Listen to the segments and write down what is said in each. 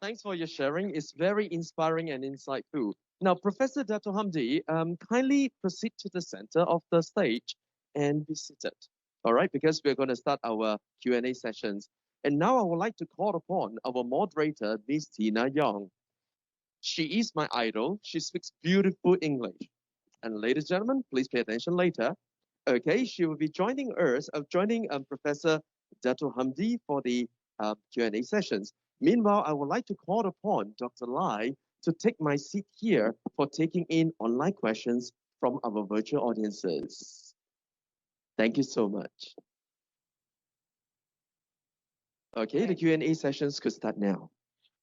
Thanks for your sharing. It's very inspiring and insightful. Now, Professor Dato Hamdi, kindly proceed to the center of the stage and be seated. All right, because we're going to start our Q&A sessions. And now I would like to call upon our moderator, Miss Tina Young. She is my idol. She speaks beautiful English. And ladies and gentlemen, please pay attention later. Okay, she will be joining us, joining Professor Dato Hamdi for the Q&A sessions. Meanwhile, I would like to call upon Dr. Lai to take my seat here for taking in online questions from our virtual audiences. Thank you so much. Okay, the Q&A sessions could start now.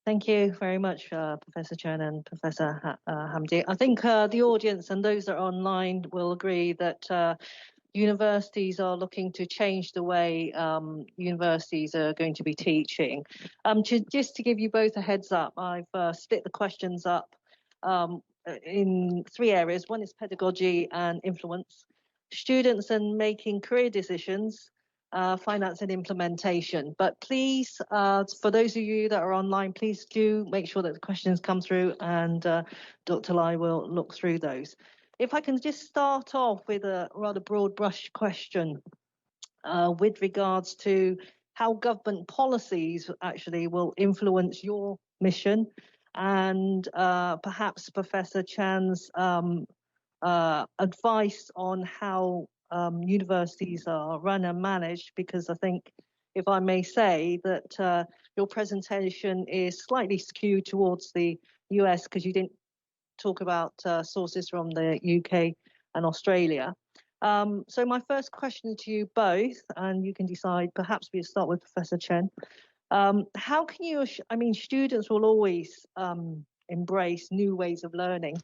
Thank you very much, Professor Chen and Professor Hamdi. I think the audience and those that are online will agree that universities are looking to change the way universities are going to be teaching. Just to give you both a heads up, I've split the questions up in three areas. One is pedagogy and influence, students and making career decisions, finance and implementation. But please, for those of you that are online, please do make sure that the questions come through and Dr. Lai will look through those. If I can just start off with a rather broad brush question with regards to how government policies actually will influence your mission and perhaps Professor Chan's advice on how universities are run and managed, because I think, if I may say, that your presentation is slightly skewed towards the US because you didn't talk about sources from the UK and Australia. So my first question to you both, and you can decide, perhaps we'll start with Professor Chen. How can you, I mean, students will always embrace new ways of learning,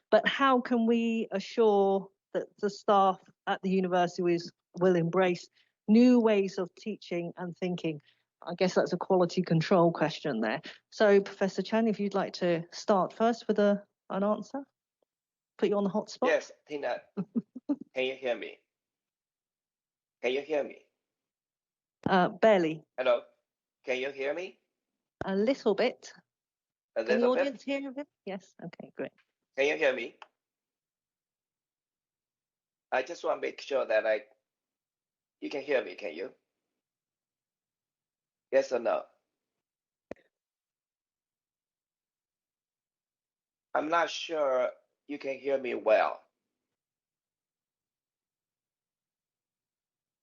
but how can we assure that the staff at the universities will embrace new ways of teaching and thinking? I guess that's a quality control question there. So, Professor Chan, if you'd like to start first with an answer, put you on the hot spot. Yes, Tina, can you hear me? Can you hear me? Barely. Hello, can you hear me? A little bit. A Can the little audience bit? hear it? Yes. Okay, great. Can you hear me? I just want to make sure that you can hear me, can you? Yes or no? I'm not sure you can hear me well.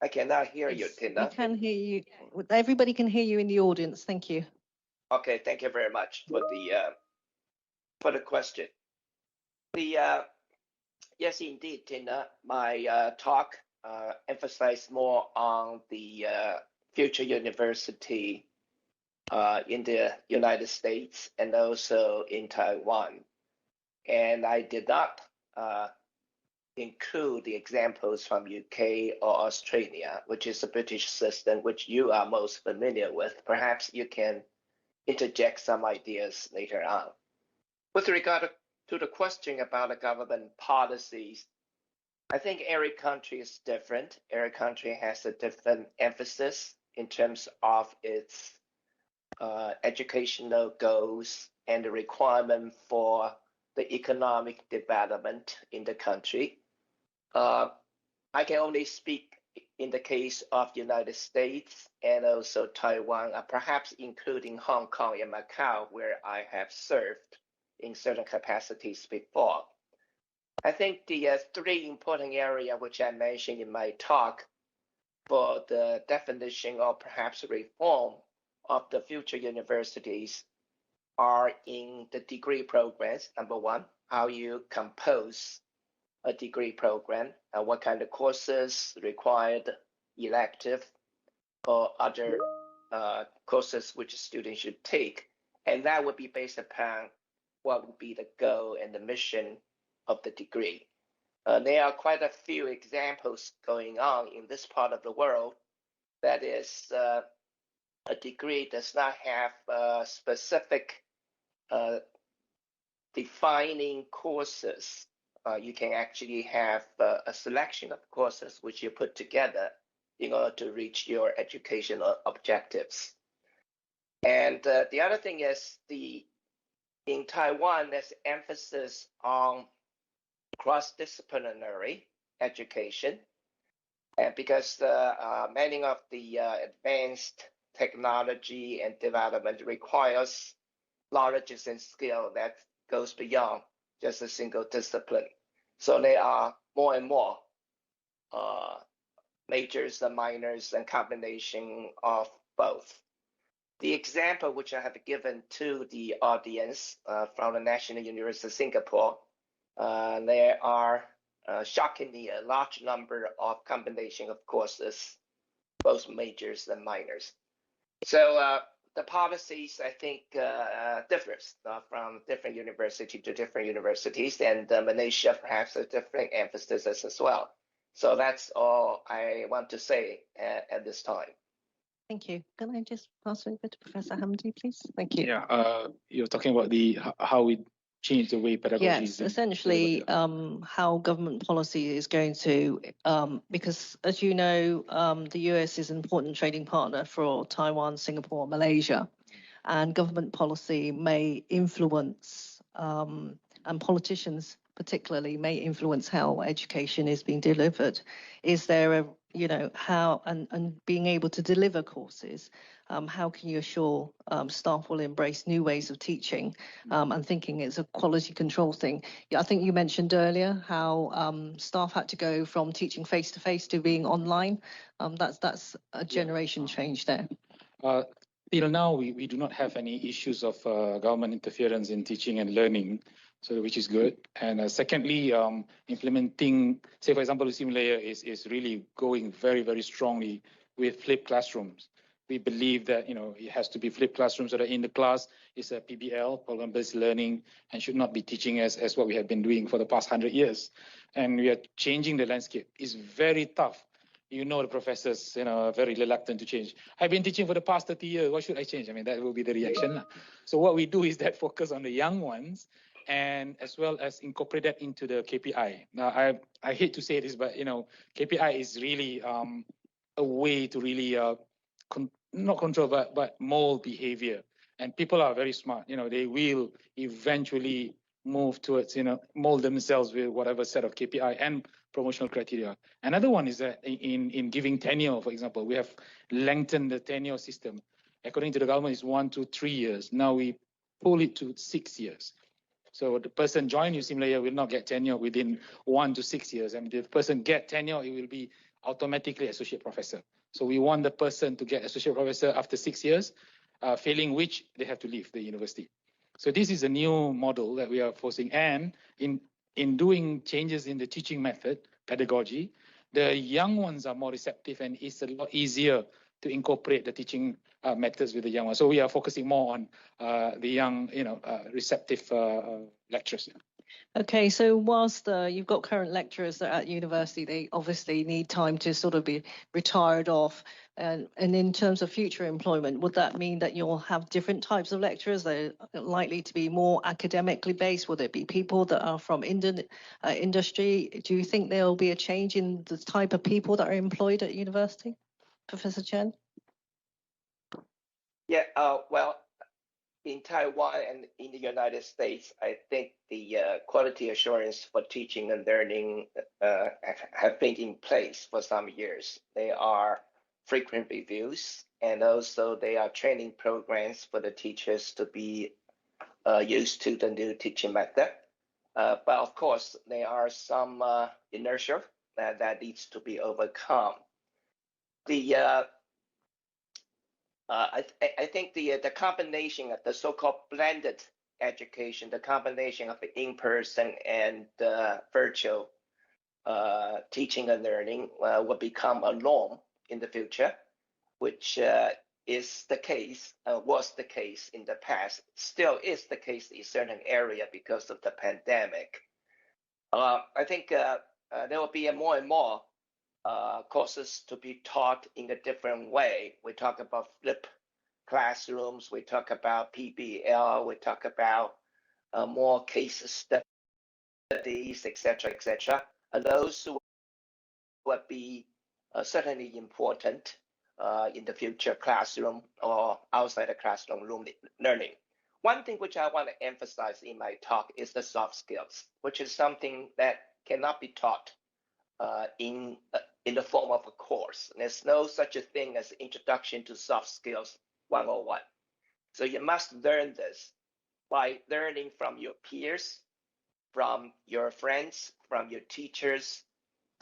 I cannot hear you, Yes, Tina. we can hear you. Everybody can hear you in the audience. Thank you. Okay, thank you very much for the question. Yes, indeed, Tina. My talk emphasized more on the future university in the United States and also in Taiwan. And I did not include the examples from UK or Australia, which is the British system, which you are most familiar with. Perhaps you can interject some ideas later on. With regard to the question about the government policies, I think every country is different. Every country has a different emphasis in terms of its educational goals and the requirement for the economic development in the country. I can only speak in the case of the United States and also Taiwan, perhaps including Hong Kong and Macau, where I have served in certain capacities before. I think the three important areas which I mentioned in my talk for the definition or perhaps reform of the future universities are in the degree programs. Number one, how you compose a degree program, what kind of courses required, elective, or other courses which students should take. And that would be based upon what would be the goal and the mission of the degree. There are quite a few examples going on in this part of the world. That is, a degree does not have specific defining courses. You can actually have a selection of courses which you put together in order to reach your educational objectives. And the other thing is in Taiwan, there's emphasis on cross-disciplinary education, and because many of the advanced technology and development requires knowledge and skill that goes beyond just a single discipline. So there are more and more majors and minors and combination of both. The example which I have given to the audience from the National University of Singapore, there are shockingly a large number of combination of courses, both majors and minors. So the policies, I think, differs from different university to different universities, and Malaysia perhaps has different emphasis as well. So that's all I want to say at this time. Thank you. Can I just pass over to Professor Hamdi, please? Thank you. Yeah, you're talking about how we change the way pedagogy Yes, essentially how government policy is going to, because as you know, the US is an important trading partner for Taiwan, Singapore, Malaysia, and government policy may influence, and politicians particularly may influence how education is being delivered. Is there a, how, and being able to deliver courses, how can you assure staff will embrace new ways of teaching and thinking it's a quality control thing? I think you mentioned earlier how staff had to go from teaching face-to-face to being online. That's a generation change there. Till now, we do not have any issues of government interference in teaching and learning, so which is good. And secondly, implementing, say for example, Simulator is really going very, very strongly with flipped classrooms. We believe that it has to be flipped classrooms, so that in the class is a PBL, problem-based learning, and should not be teaching as what we have been doing for the past 100 years. And we are changing the landscape. It's very tough. The professors, are very reluctant to change. I've been teaching for the past 30 years. Why should I change? I mean, that will be the reaction. So what we do is that focus on the young ones, and as well as incorporate that into the KPI. Now, I hate to say this, but KPI is really a way to really not control, but mold behavior. And people are very smart. They will eventually move towards, mold themselves with whatever set of KPI and promotional criteria. Another one is that in giving tenure, for example, we have lengthened the tenure system. According to the government, it's 1 to 3 years. Now we pull it to 6 years. So the person join UCMLAYA will not get tenure within 1 to 6 years. And if the person get tenure, it will be automatically associate professor. So we want the person to get associate professor after 6 years, failing which they have to leave the university. So this is a new model that we are forcing. And in doing changes in the teaching method, pedagogy, the young ones are more receptive, and it's a lot easier to incorporate the teaching methods with the young ones. So we are focusing more on the young, receptive lecturers. Okay, so whilst you've got current lecturers that are at university, they obviously need time to sort of be retired off. And in terms of future employment, would that mean that you'll have different types of lecturers? They're likely to be more academically based? Will there be people that are from industry? Do you think there will be a change in the type of people that are employed at university? Professor Chen? Yeah, well, in Taiwan and in the United States, I think the quality assurance for teaching and learning have been in place for some years. There are frequent reviews, and also there are training programs for the teachers to be used to the new teaching method. But of course, there are some inertia that needs to be overcome. I think the combination of the so-called blended education, the combination of the in-person and virtual teaching and learning will become a norm in the future, which is the case, was the case in the past, still is the case in certain area because of the pandemic. I think there will be more and more courses to be taught in a different way. We talk about flip classrooms, we talk about PBL, we talk about more case studies, etc., etc. And those will be certainly important. in the future classroom or outside the classroom learning. One thing which I want to emphasize in my talk is the soft skills, which is something that cannot be taught in the form of a course. There's no such a thing as Introduction to Soft Skills 101. So you must learn this by learning from your peers, from your friends, from your teachers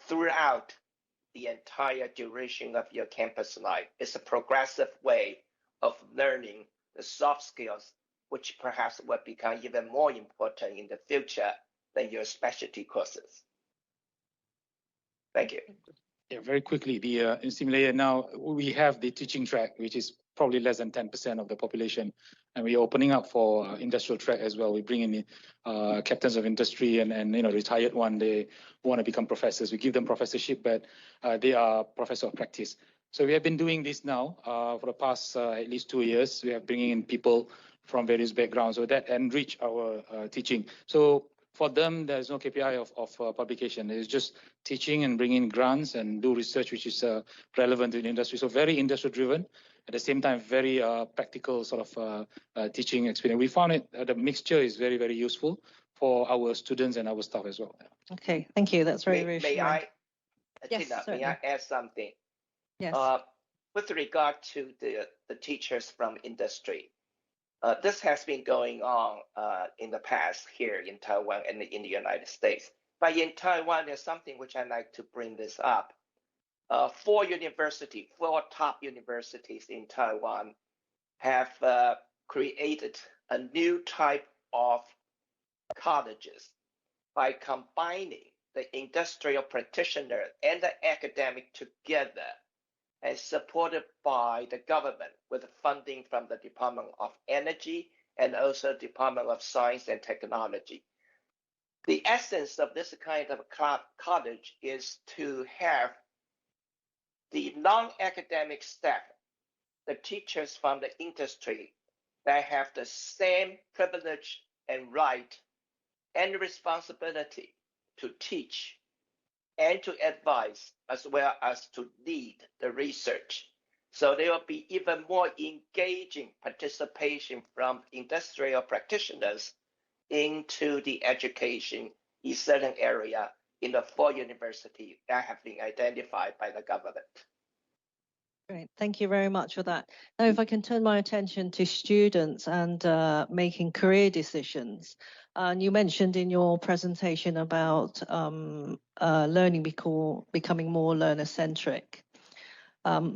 throughout the entire duration of your campus life. It's a progressive way of learning the soft skills, which perhaps will become even more important in the future than your specialty courses. Thank you. Yeah, very quickly, in Simulator now we have the teaching track, which is probably less than 10% of the population, and we're opening up for industrial track as well. We bring in captains of industry and retired one. They want to become professors. We give them professorship, but they are professor of practice. So we have been doing this now for the past at least 2 years. We are bringing in people from various backgrounds, so that enrich our teaching. So for them, there's no KPI of publication. It's just teaching and bringing grants and do research, which is relevant to the industry. So very industry driven, at the same time, very practical sort of teaching experience. We found it, the mixture is very, very useful for our students and our staff as well. Okay, thank you. That's very reassuring. May I, Yes, Tina, certainly. may I add something? Yes. With regard to the teachers from industry, this has been going on in the past here in Taiwan and in the United States. But in Taiwan, there's something which I'd like to bring this up. 4 top universities in Taiwan have created a new type of colleges by combining the industrial practitioner and the academic together, and supported by the government with funding from the Department of Energy and also Department of Science and Technology. The essence of this kind of college is to have the non-academic staff, the teachers from the industry, that have the same privilege and right and responsibility to teach and to advise, as well as to lead the research. So there will be even more engaging participation from industrial practitioners into the education in certain area in the 4 universities that have been identified by the government. Great, thank you very much for that. Now, if I can turn my attention to students and making career decisions. And you mentioned in your presentation about learning becoming more learner-centric.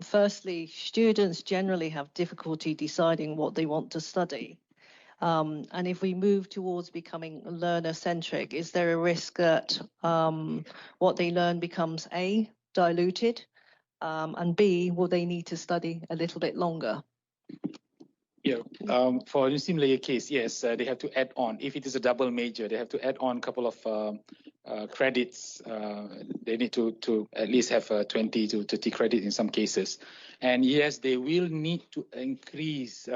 Firstly, students generally have difficulty deciding what they want to study. And if we move towards becoming learner-centric, is there a risk that what they learn becomes A, diluted, and B, will they need to study a little bit longer? Yeah, for the simulator case, yes, they have to add on. If it is a double major, they have to add on a couple of credits. They need to at least have 20 to 30 credits in some cases. And yes, they will need to increase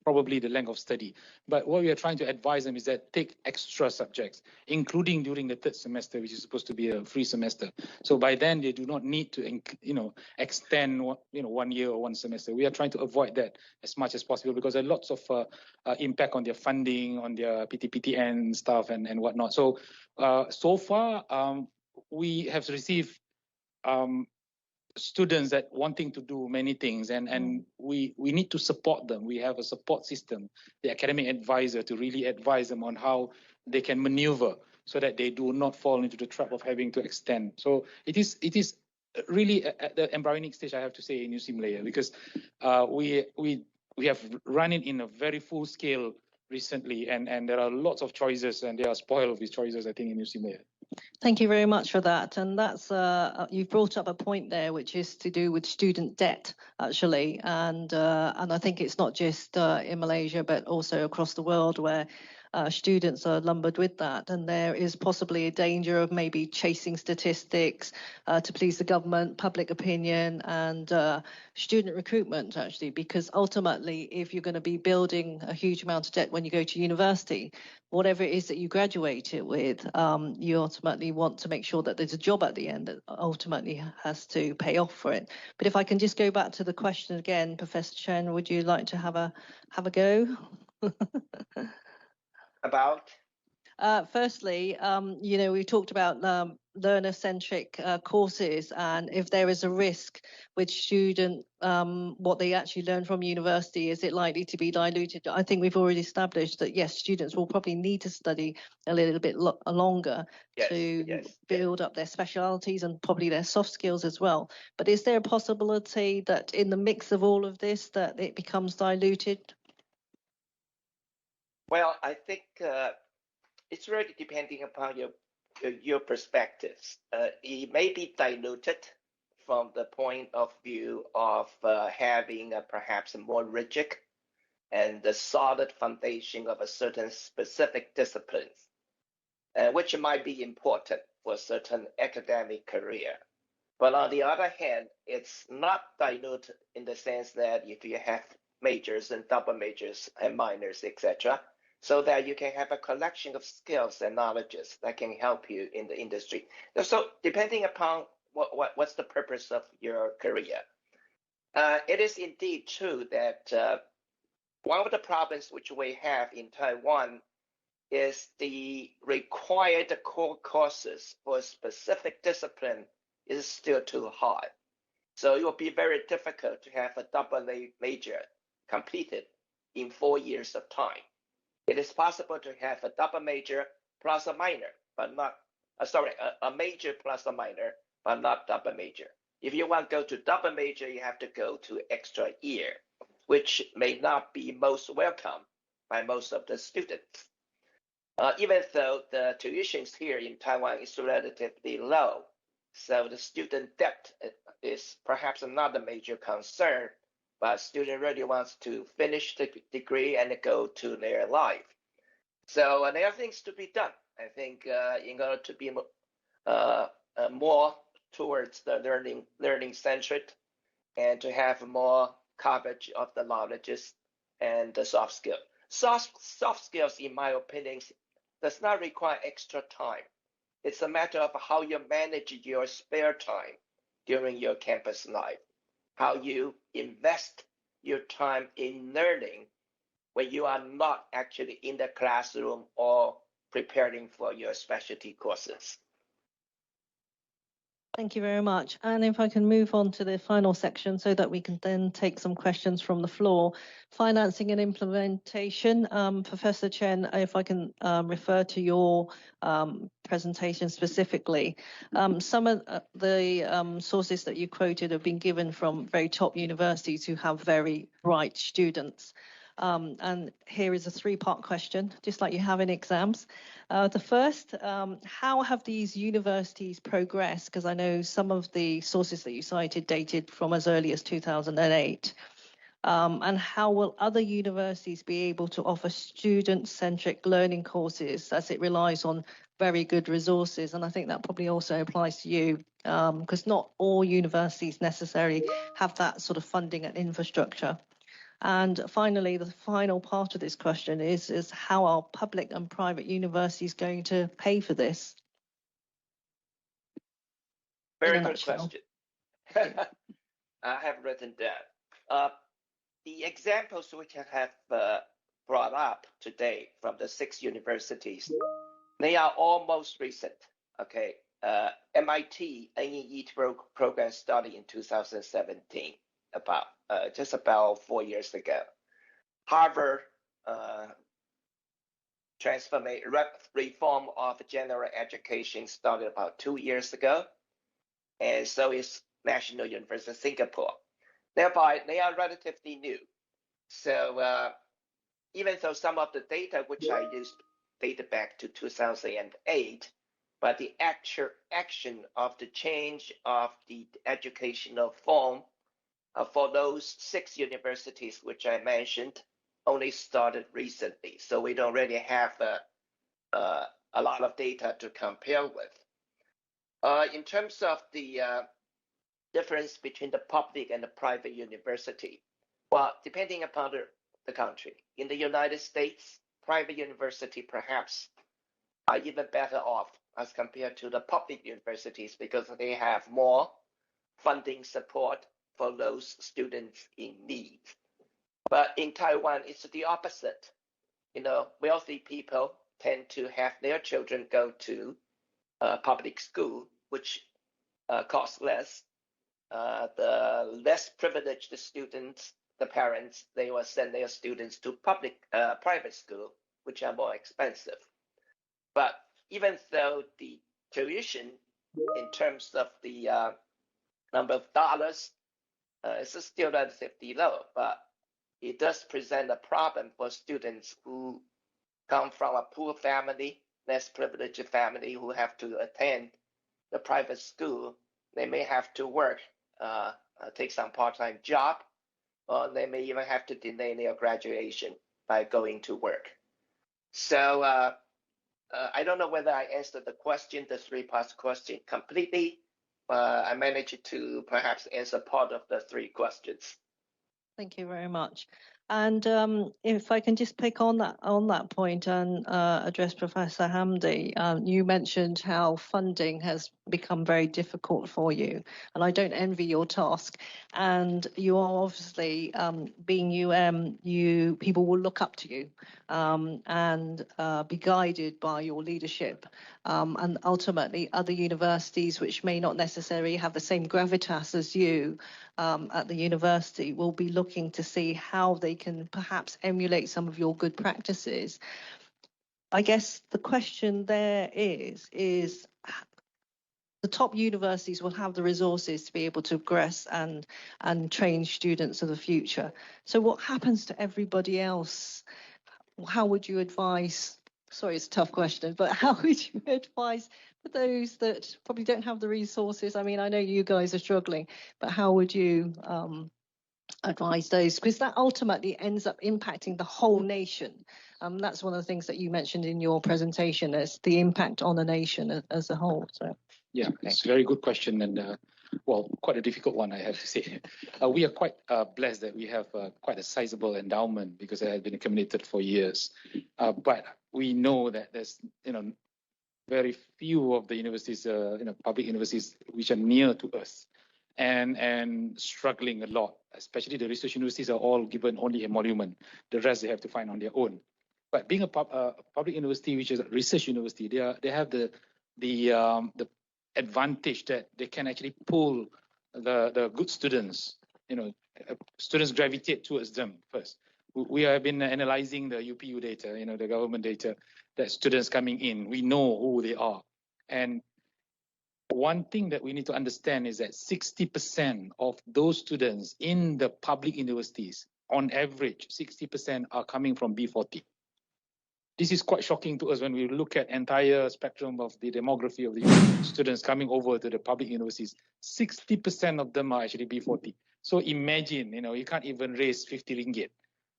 probably the length of study. But what we are trying to advise them is that take extra subjects, including during the 3rd semester, which is supposed to be a free semester. So by then they do not need to, extend, 1 year or 1 semester. We are trying to avoid that as much as possible because there are lots of impact on their funding, on their PTPTN stuff and whatnot. So so far we have received students that wanting to do many things, and we need to support them. We have a support system, the academic advisor, to really advise them on how they can maneuver so that they do not fall into the trap of having to extend. So it is really at the embryonic stage, I have to say, in New Simulator, because we have run it in a very full scale recently, and there are lots of choices, and they are spoiled of these choices, I think, in New Simulator. Thank you very much for that. And that's you've brought up a point there, which is to do with student debt, actually. And I think it's not just in Malaysia, but also across the world, where students are lumbered with that, and there is possibly a danger of maybe chasing statistics to please the government, public opinion, and student recruitment, actually, because ultimately, if you're going to be building a huge amount of debt when you go to university, whatever it is that you graduate it with, you ultimately want to make sure that there's a job at the end that ultimately has to pay off for it. But if I can just go back to the question again, Professor Chen, would you like to have a go? About? Firstly, we talked about learner-centric courses, and if there is a risk with student, what they actually learn from university, is it likely to be diluted? I think we've already established that, yes, students will probably need to study a little bit longer to build up their specialities and probably their soft skills as well. But is there a possibility that in the mix of all of this, that it becomes diluted? Well, I think it's really depending upon your perspectives. It may be diluted from the point of view of having perhaps a more rigid and a solid foundation of a certain specific disciplines, which might be important for a certain academic career. But on the other hand, it's not diluted in the sense that if you have majors and double majors and minors, etc., so that you can have a collection of skills and knowledges that can help you in the industry. So depending upon what's the purpose of your career. It is indeed true that one of the problems which we have in Taiwan is the required core courses for a specific discipline is still too high. So it will be very difficult to have a double major completed in 4 years of time. It is possible to have a double major plus a minor, but not, a major plus a minor, but not double major. If you want to go to double major, you have to go to extra year, which may not be most welcome by most of the students. Even though the tuitions here in Taiwan is relatively low, so the student debt is perhaps not a major concern, but student really wants to finish the degree and go to their life. So there are things to be done, I think, in order to be more towards the learning centric and to have more coverage of the knowledges and the soft skills. Soft skills, in my opinion, does not require extra time. It's a matter of how you manage your spare time during your campus life, how you invest your time in learning when you are not actually in the classroom or preparing for your specialty courses. Thank you very much. And if I can move on to the final section so that we can then take some questions from the floor. Financing and implementation. Professor Chen, if I can refer to your presentation specifically. Some of the sources that you quoted have been given from very top universities who have very bright students. And here is a 3-part question, just like you have in exams. The first, how have these universities progressed? Because I know some of the sources that you cited dated from as early as 2008. And how will other universities be able to offer student-centric learning courses as it relies on very good resources? And I think that probably also applies to you, because not all universities necessarily have that sort of funding and infrastructure. And finally, the final part of this question is how are public and private universities going to pay for this? Very good question. I have written down. The examples which I have brought up today from the 6 universities, they are all most recent. Okay, MIT NEET program started in 2017, just about 4 years ago. Harvard reform of general education started about 2 years ago, and so is National University of Singapore. Thereby, they are relatively new. So even though some of the data which I used dated back to 2008, but the actual action of the change of the educational form for those 6 universities which I mentioned only started recently, so we don't really have a lot of data to compare with. In terms of the difference between the public and the private university, well, depending upon the country. In the United States, private university perhaps are even better off as compared to the public universities because they have more funding support for those students in need. But in Taiwan, it's the opposite. You know, wealthy people tend to have their children go to public school, which costs less. The less privileged students, the parents, they will send their students to private school, which are more expensive. But even though the tuition in terms of the number of dollars is still relatively low, but it does present a problem for students who come from a poor family, less privileged family, who have to attend the private school. They may have to work, take some part-time job, or they may even have to delay their graduation by going to work. So I don't know whether I answered the question, the three-part question completely. I managed to perhaps answer part of the three questions. Thank you very much. And if I can just pick on that point and address Professor Hamdi, you mentioned how funding has become very difficult for you, and I don't envy your task. And you are obviously, being people will look up to you and be guided by your leadership. And ultimately, other universities which may not necessarily have the same gravitas as you at the university will be looking to see how they can perhaps emulate some of your good practices. I guess the question there is the top universities will have the resources to be able to progress and train students of the future. So what happens to everybody else? How would you advise? Sorry, it's a tough question, but how would you advise for those that probably don't have the resources? I mean, I know you guys are struggling, but how would you advise those? Because that ultimately ends up impacting the whole nation. That's one of the things that you mentioned in your presentation as the impact on the nation as a whole. So yeah, it's a very good question and well, quite a difficult one, I have to say. We are quite blessed that we have quite a sizable endowment because it has been accumulated for years. But we know that there's, very few of the universities, public universities, which are near to us and struggling a lot. Especially the research universities are all given only emolument. The rest they have to find on their own. But being a public university, which is a research university, they have the advantage that they can actually pull the good students. Students gravitate towards them first. We have been analyzing the UPU data, the government data, that students coming in, we know who they are. And one thing that we need to understand is that 60% of those students in the public universities, on average, 60% are coming from B40. This is quite shocking to us when we look at entire spectrum of the demography of the students coming over to the public universities. 60% of them are actually B40. So imagine, you can't even raise 50 ringgit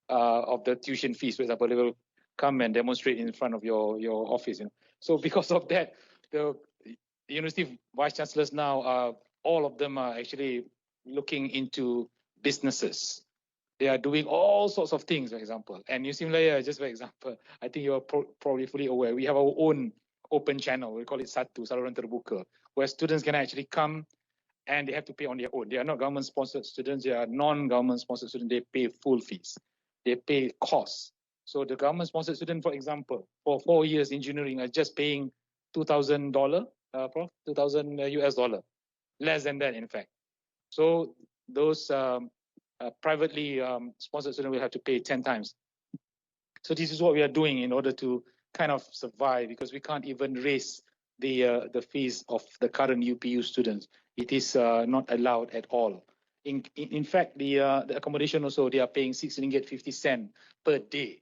of the tuition fees. For example, they will come and demonstrate in front of your office. So because of that, the university vice chancellors now, all of them are actually looking into businesses. They are doing all sorts of things, for example. And UC Malaya, just for example, I think you are probably fully aware, we have our own open channel. We call it Satu, Saluran Terbuka, where students can actually come and they have to pay on their own. They are not government-sponsored students. They are non-government-sponsored students. They pay full fees. They pay costs. So the government-sponsored student, for example, for 4 years engineering are just paying $2,000, Prof, $2,000 US dollar, less than that, in fact. So those privately sponsored students will have to pay 10 times. So this is what we are doing in order to kind of survive, because we can't even raise the fees of the current UPU students. It is not allowed at all. In fact, the accommodation also, they are paying 6 ringgit 50 cent per day.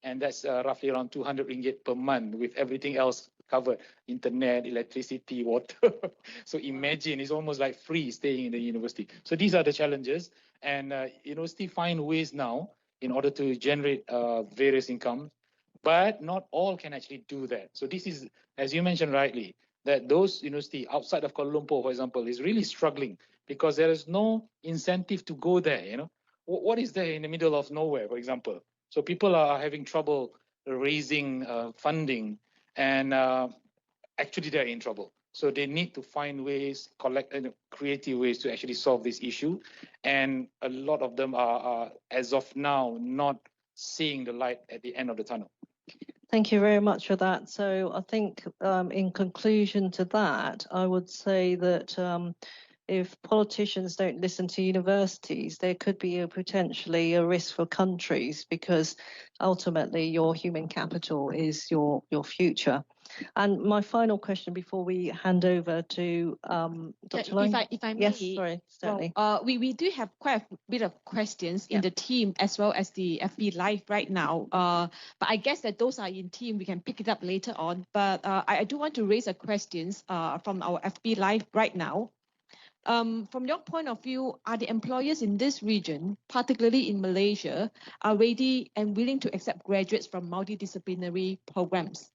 And that's roughly around 200 ringgit per month with everything else covered, internet, electricity, water. So imagine, it's almost like free staying in the university. So these are the challenges. And university find ways now in order to generate various income, but not all can actually do that. So this is, as you mentioned rightly, that those universities outside of Kuala Lumpur, for example, is really struggling because there is no incentive to go there. You know, what is there in the middle of nowhere, for example? So people are having trouble raising funding, and actually they're in trouble. So they need to find ways, creative ways to actually solve this issue. And a lot of them are as of now, not seeing the light at the end of the tunnel. Thank you very much for that. So I think in conclusion to that, I would say that if politicians don't listen to universities, there could be potentially a risk for countries, because ultimately your human capital is your future. And my final question before we hand over to Dr. Lang. If I may, yes, sorry, certainly. Well, we do have quite a bit of questions in the team as well as the FB Live right now. But I guess that those are in team. We can pick it up later on. But I do want to raise a questions from our FB Live right now. From your point of view, are the employers in this region, particularly in Malaysia, are ready and willing to accept graduates from multidisciplinary programs?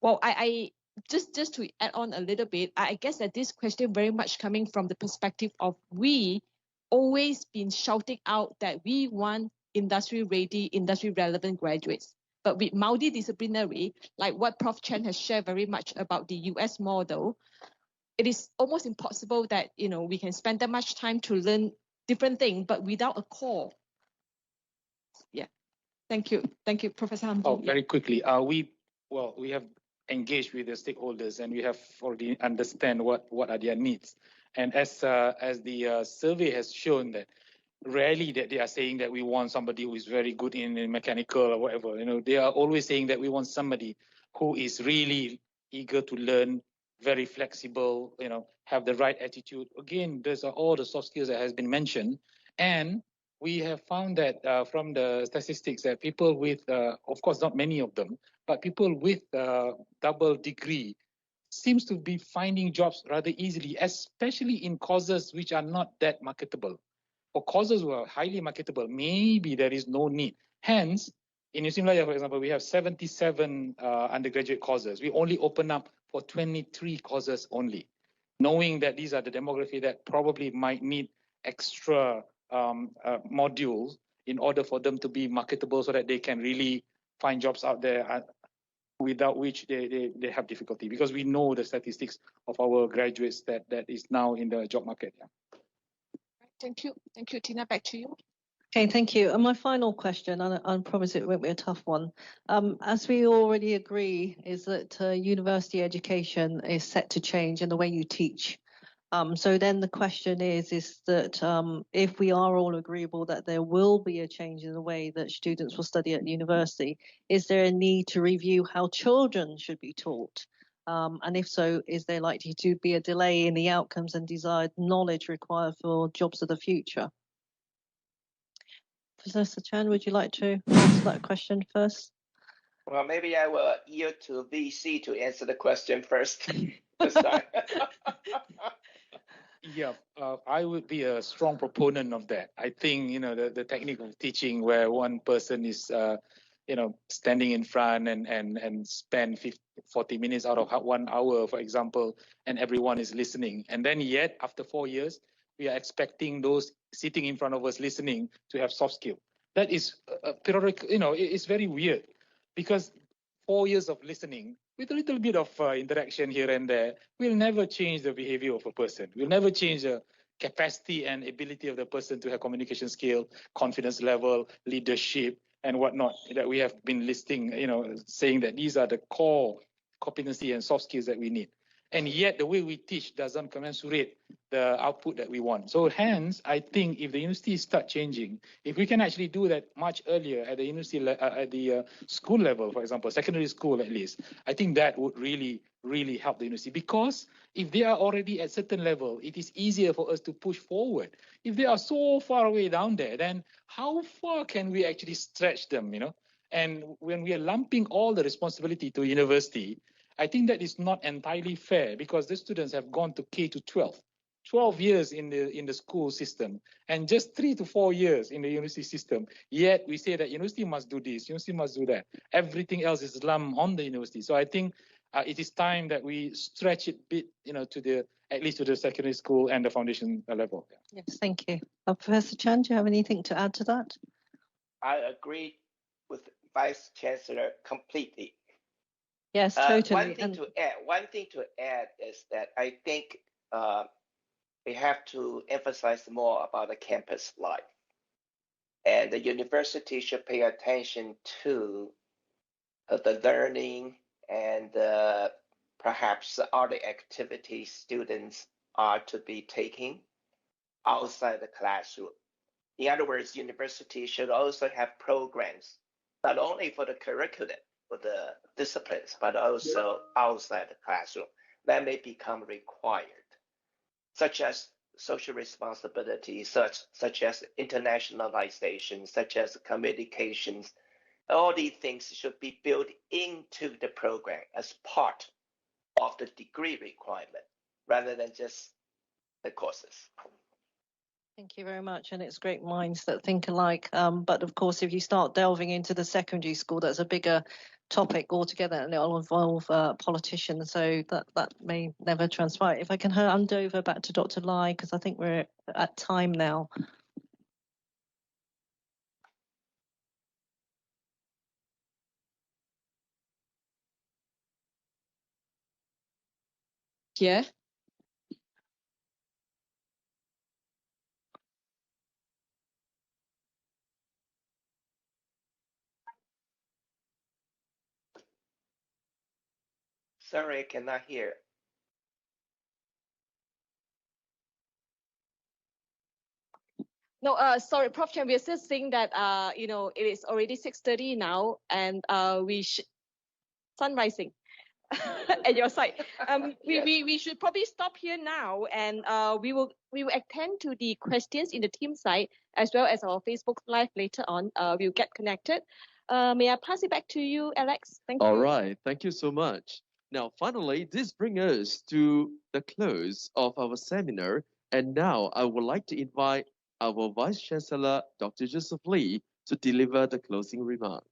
Well, I just to add on a little bit, I guess that this question very much coming from the perspective of we always been shouting out that we want industry ready, industry relevant graduates. But with multidisciplinary, like what Prof. Chen has shared very much about the US model, it is almost impossible that we can spend that much time to learn different things, but without a core. Yeah. Thank you, Professor Hamdi. Oh, very quickly. We have engaged with the stakeholders, and we have already understand what are their needs. And as the survey has shown, that rarely that they are saying that we want somebody who is very good in mechanical or whatever. They are always saying that we want somebody who is really eager to learn, very flexible, have the right attitude. Again, those are all the soft skills that has been mentioned. And we have found that from the statistics that people with, of course, not many of them, but people with double degree seems to be finding jobs rather easily, especially in courses which are not that marketable. For courses who are highly marketable, maybe there is no need. Hence, in UC Malaya, for example, we have 77 undergraduate courses. We only open up for 23 courses only, knowing that these are the demography that probably might need extra modules in order for them to be marketable, so that they can really find jobs out there, without which they have difficulty, because we know the statistics of our graduates that is now in the job market. Yeah. Thank you, Tina. Back to you. Okay, thank you. And my final question, and I promise it won't be a tough one. As we already agree, is that university education is set to change in the way you teach. So then the question is that if we are all agreeable that there will be a change in the way that students will study at university, is there a need to review how children should be taught? And if so, is there likely to be a delay in the outcomes and desired knowledge required for jobs of the future? Professor Chan, would you like to answer that question first? Well, maybe I will yield to VC to answer the question first this time. Yeah, I would be a strong proponent of that. I think, the technique of teaching where one person is, standing in front and spend 40 minutes out of 1 hour, for example, and everyone is listening. And then yet, after 4 years, we are expecting those sitting in front of us listening to have soft skill. That is periodic, it's very weird, because 4 years of listening with a little bit of interaction here and there will never change the behavior of a person. Will never change the capacity and ability of the person to have communication skill, confidence level, leadership, and whatnot that we have been listing, saying that these are the core competency and soft skills that we need. And yet the way we teach doesn't commensurate the output that we want. So hence, I think if the universities start changing, if we can actually do that much earlier at the university, at the school level, for example, secondary school at least, I think that would really, really help the university. Because if they are already at certain level, it is easier for us to push forward. If they are so far away down there, then how far can we actually stretch them, And when we are lumping all the responsibility to university, I think that is not entirely fair, because the students have gone to K to 12. 12 years in the school system and just 3 to 4 years in the university system. Yet we say that university must do this, university must do that. Everything else is lumped on the university. So I think it is time that we stretch it a bit, to at least to the secondary school and the foundation level. Yes, thank you. Professor Chan, do you have anything to add to that? I agree with Vice Chancellor completely. Yes, totally. One thing to add is that I think we have to emphasize more about the campus life, and the university should pay attention to the learning and perhaps other activities students are to be taking outside the classroom. In other words, university should also have programs, not only for the curriculum, for the disciplines, but also outside the classroom that may become required, such as social responsibility, such as internationalization, such as communications. All these things should be built into the program as part of the degree requirement, rather than just the courses. Thank you very much. And it's great minds that think alike. But of course, if you start delving into the secondary school, that's a bigger topic altogether, and it'll involve politicians. So that may never transpire. If I can hand over back to Dr. Lai, because I think we're at time now. Yeah. Sorry, I cannot hear. No, sorry, Prof. Chan, we are still saying that, it is already 6:30 now, and sun rising at your side. Yes. We should probably stop here now, and we will attend to the questions in the team side as well as our Facebook Live later on. We'll get connected. May I pass it back to you, Alex? Thank you. All right, thank you so much. Now, finally, this brings us to the close of our seminar. And now I would like to invite our Vice Chancellor, Dr. Joseph Lee, to deliver the closing remarks.